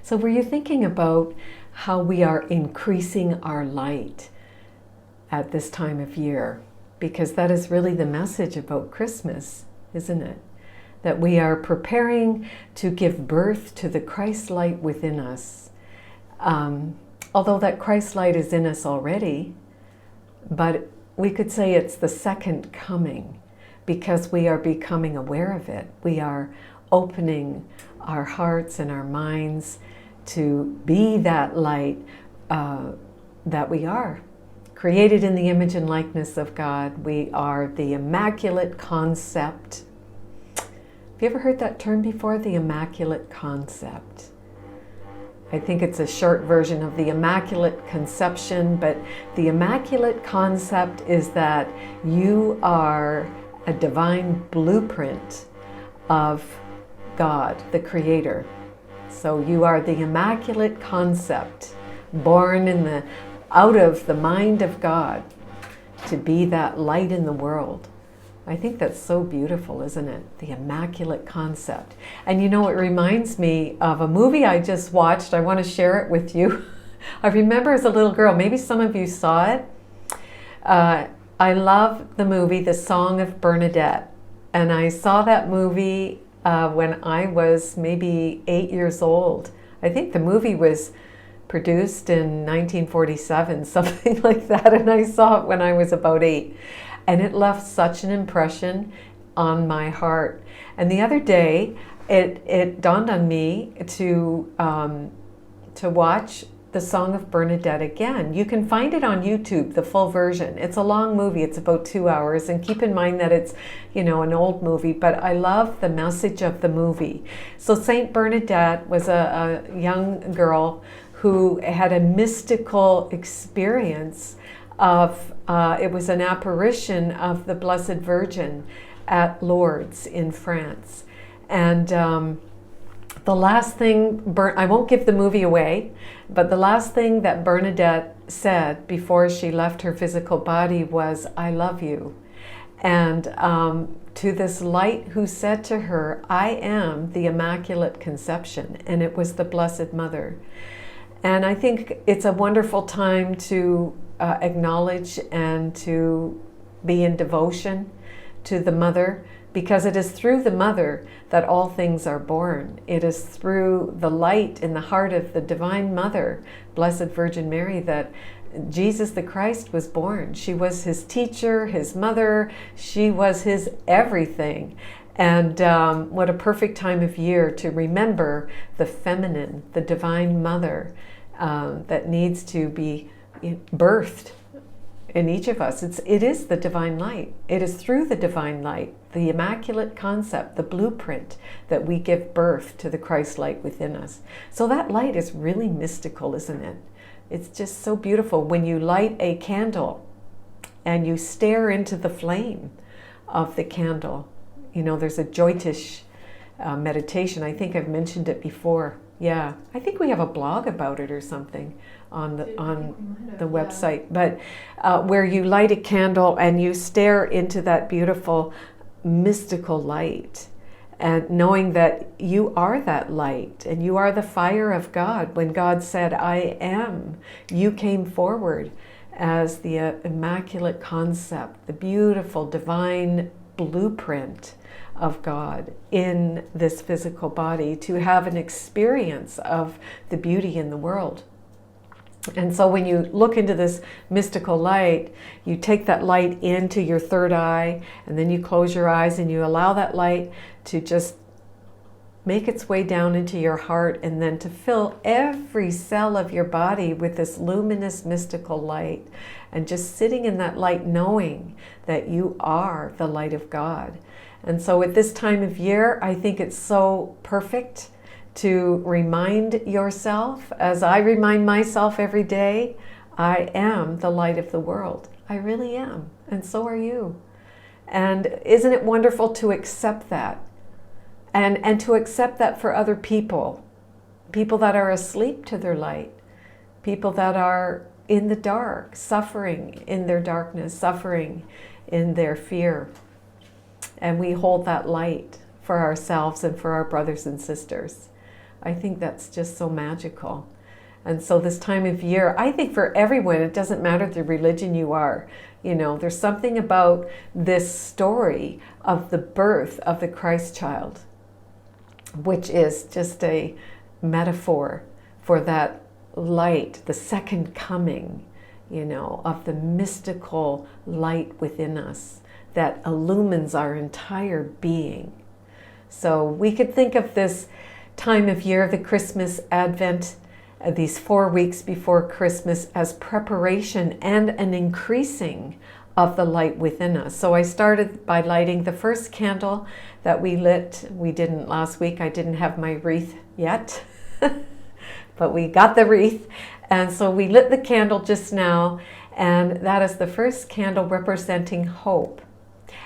So were you thinking about how we are increasing our light at this time of year? Because that is really the message about Christmas, isn't it? That we are preparing to give birth to the Christ light within us. Although that Christ light is in us already, but we could say it's the second coming because we are becoming aware of it. We are opening our hearts and our minds to be that light that we are. Created in the image and likeness of God, we are the Immaculate Concept. Have you ever heard that term before, the Immaculate Concept? I think it's a short version of the Immaculate Conception, but the Immaculate Concept is that you are a divine blueprint of God, the Creator. So you are the Immaculate Concept, born out of the mind of God to be that light in the world. I think that's so beautiful, isn't it? The Immaculate Concept. And you know, it reminds me of a movie I just watched. I want to share it with you. I remember as a little girl, maybe some of you saw it. I love the movie, The Song of Bernadette. And I saw that movie when I was maybe 8 years old. I think the movie was produced in 1947, something like that. And I saw it when I was about 8. And it left such an impression on my heart. And the other day, it dawned on me to watch The Song of Bernadette again. You can find it on YouTube, the full version. It's a long movie. It's about 2 hours. And keep in mind that it's, an old movie, but I love the message of the movie. So Saint Bernadette was a young girl who had a mystical experience of, it was an apparition of the Blessed Virgin at Lourdes in France. And the last thing, I won't give the movie away, but the last thing that Bernadette said before she left her physical body was, "I love you." And to this light who said to her, "I am the Immaculate Conception," and it was the Blessed Mother. And I think it's a wonderful time to acknowledge and to be in devotion to the Mother, because it is through the Mother that all things are born. It is through the light in the heart of the Divine Mother, Blessed Virgin Mary, that Jesus the Christ was born. She was his teacher, his mother. She was his everything. And what a perfect time of year to remember the feminine, the Divine Mother that needs to be birthed in each of us. It is the divine light. It is through the divine light, the Immaculate Concept, the blueprint, that we give birth to the Christ light within us. So that light is really mystical, isn't it? It's just so beautiful when you light a candle and you stare into the flame of the candle. There's a Joitish meditation. I think I've mentioned it before. Yeah, I think we have a blog about it or something on the website. But where you light a candle and you stare into that beautiful mystical light, and knowing that you are that light and you are the fire of God. When God said, "I am," you came forward as the Immaculate Concept, the beautiful divine blueprint of God in this physical body, to have an experience of the beauty in the world. And so when you look into this mystical light, you take that light into your third eye, and then you close your eyes and you allow that light to just make its way down into your heart, and then to fill every cell of your body with this luminous mystical light, and just sitting in that light knowing that you are the light of God. And so at this time of year, I think it's so perfect to remind yourself, as I remind myself every day, I am the light of the world. I really am, and so are you. And isn't it wonderful to accept that? And to accept that for other people that are asleep to their light, people that are in the dark, suffering in their darkness, suffering in their fear. And we hold that light for ourselves and for our brothers and sisters. I think that's just so magical. And so this time of year, I think for everyone, it doesn't matter the religion you are, there's something about this story of the birth of the Christ child, which is just a metaphor for that light, the second coming, of the mystical light within us that illumines our entire being. So we could think of this time of year, the Christmas Advent, these 4 weeks before Christmas, as preparation and an increasing of the light within us. So I started by lighting the first candle that we lit. We didn't last week. I didn't have my wreath yet, but we got the wreath. And so we lit the candle just now, and that is the first candle representing hope.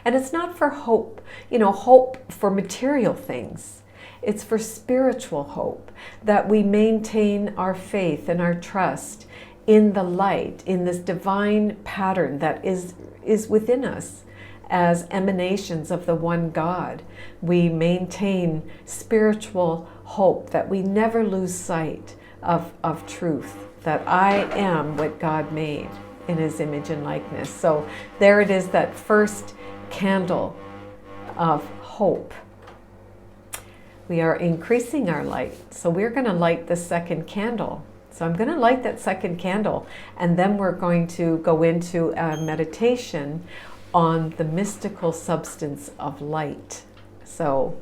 And it's not for hope, hope for material things. It's for spiritual hope, that we maintain our faith and our trust in the light, in this divine pattern that is within us as emanations of the one God. We maintain spiritual hope, that we never lose sight of truth, that I am what God made in His image and likeness. So there it is, that first candle of hope. We are increasing our light. So we're going to light the second candle. So I'm going to light that second candle, and then we're going to go into a meditation on the mystical substance of light. So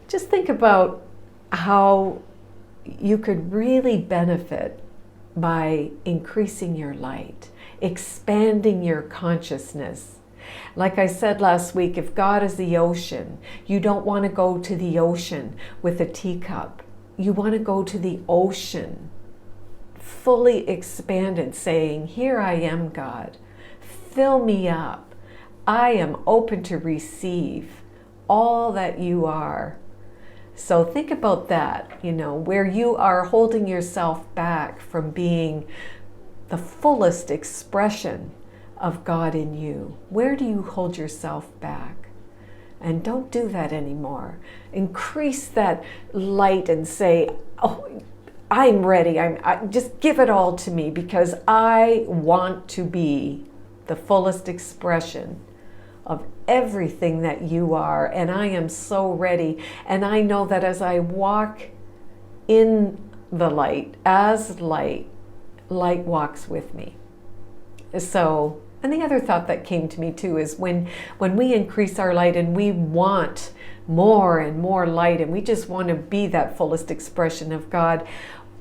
just think about how you could really benefit by increasing your light, expanding your consciousness. Like I said last week, if God is the ocean, you don't want to go to the ocean with a teacup. You want to go to the ocean, fully expanded, saying, here I am, God. Fill me up. I am open to receive all that you are. So think about that, where you are holding yourself back from being the fullest expression of God in you. Where do you hold yourself back? And don't do that anymore. Increase that light and say, oh, I'm ready. I just give it all to me, because I want to be the fullest expression of everything that you are, and I am so ready. And I know that as I walk in the light, as light walks with me. So, and the other thought that came to me too is when we increase our light and we want more and more light, and we just want to be that fullest expression of God,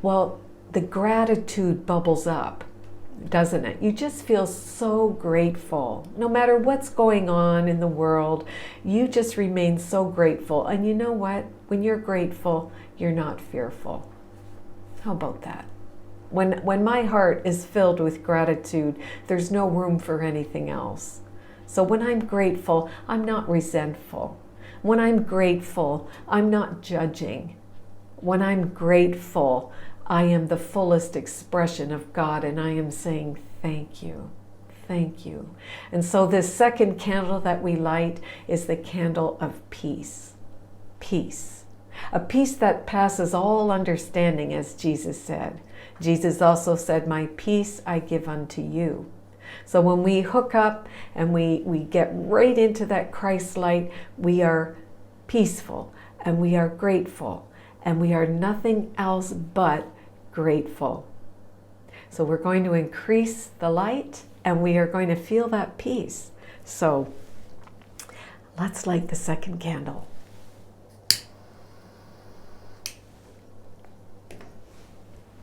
well, the gratitude bubbles up, doesn't it? You just feel so grateful. No matter what's going on in the world, you just remain so grateful. And you know what? When you're grateful, you're not fearful. How about that? When my heart is filled with gratitude, there's no room for anything else. So when I'm grateful, I'm not resentful. When I'm grateful, I'm not judging. When I'm grateful, I am the fullest expression of God, and I am saying, thank you, thank you. And so this second candle that we light is the candle of peace. Peace. A peace that passes all understanding, as Jesus said. Jesus also said, my peace I give unto you. So when we hook up and we get right into that Christ light, we are peaceful and we are grateful and we are nothing else but grateful. So we're going to increase the light and we are going to feel that peace. So let's light the second candle.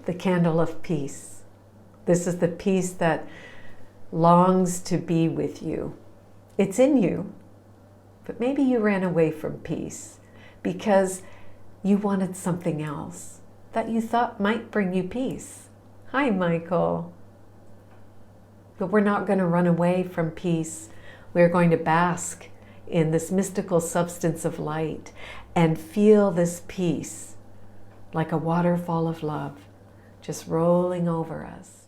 The candle of peace. This is the peace that longs to be with you. It's in you, but maybe you ran away from peace because you wanted something else that you thought might bring you peace. Hi, Michael. But we're not going to run away from peace. We're going to bask in this mystical substance of light and feel this peace like a waterfall of love just rolling over us.